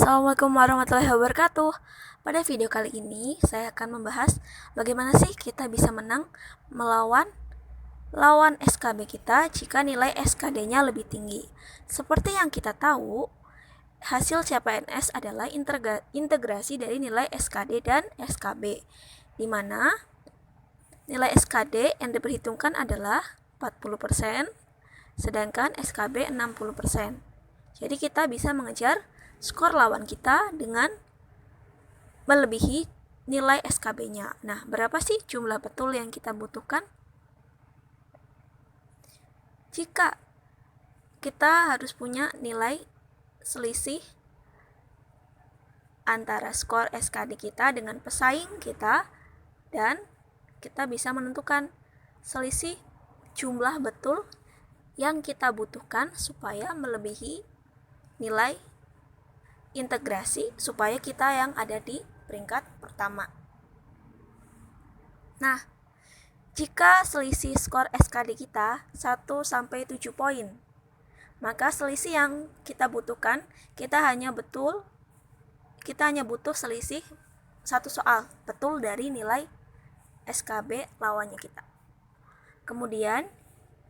Assalamualaikum warahmatullahi wabarakatuh. Pada video kali ini saya akan membahas bagaimana sih kita bisa menang melawan lawan SKB kita jika nilai SKD-nya lebih tinggi. Seperti yang kita tahu, hasil CPNS adalah integrasi dari nilai SKD dan SKB, di mana nilai SKD yang diperhitungkan adalah 40%, sedangkan SKB 60%. Jadi kita bisa mengejar skor lawan kita dengan melebihi nilai SKB-nya. Nah, berapa sih jumlah betul yang kita butuhkan? Jika kita harus punya nilai selisih antara skor SKD kita dengan pesaing kita, dan kita bisa menentukan selisih jumlah betul yang kita butuhkan supaya melebihi nilai integrasi supaya kita yang ada di peringkat pertama. Nah, jika selisih skor SKD kita 1-7 poin, maka selisih yang kita butuhkan kita hanya butuh selisih satu soal betul dari nilai SKB lawannya kita. Kemudian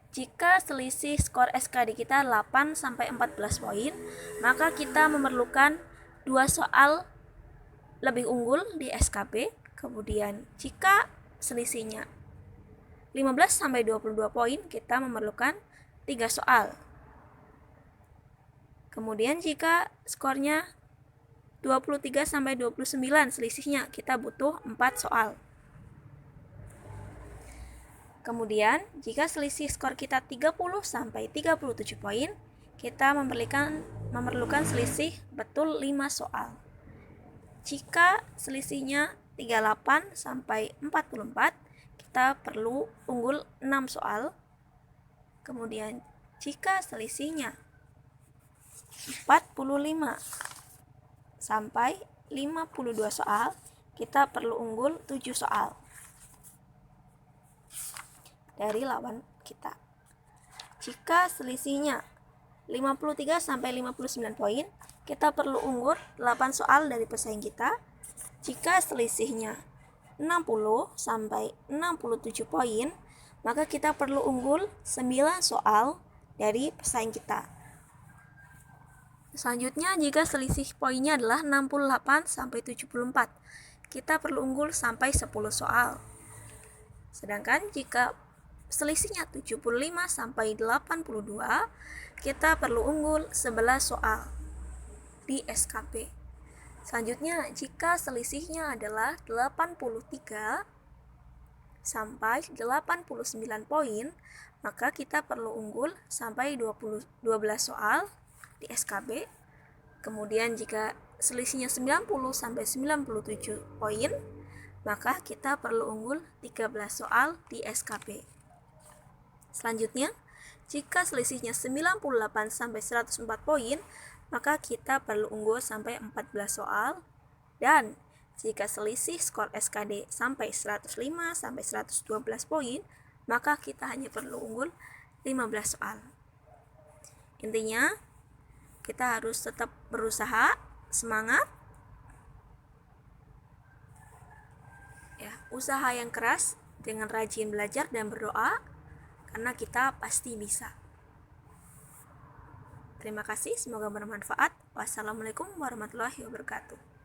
jika selisih skor SKD kita 8-14 poin, maka kita memerlukan 2 soal lebih unggul di SKB. Kemudian jika selisihnya 15-22 poin, kita memerlukan 3 soal. Kemudian jika skornya 23-29 selisihnya, kita butuh 4 soal. Kemudian, jika selisih skor kita 30-37 poin, kita memerlukan selisih betul 5 soal. Jika selisihnya 38-44, kita perlu unggul 6 soal. Kemudian, jika selisihnya 45-52 soal, kita perlu unggul 7 soal dari lawan kita. Jika selisihnya 53-59 poin, kita perlu unggul 8 soal dari pesaing kita. Jika selisihnya 60-67 poin, maka kita perlu unggul 9 soal dari pesaing kita. Selanjutnya, jika selisih poinnya adalah 68-74, kita perlu unggul sampai 10 soal. Sedangkan jika selisihnya 75-82, kita perlu unggul 11 soal di SKB. Selanjutnya, jika selisihnya adalah 83-89 poin, maka kita perlu unggul sampai 12 soal di SKB. Kemudian jika selisihnya 90-97 poin, maka kita perlu unggul 13 soal di SKB. Selanjutnya, jika selisihnya 98-104 poin, maka kita perlu unggul sampai 14 soal. Dan jika selisih skor SKD sampai 105-112 poin, maka kita hanya perlu unggul 15 soal. Intinya, kita harus tetap berusaha, semangat. Usaha yang keras dengan rajin belajar dan berdoa, karena kita pasti bisa. Terima kasih, semoga bermanfaat. Wassalamualaikum warahmatullahi wabarakatuh.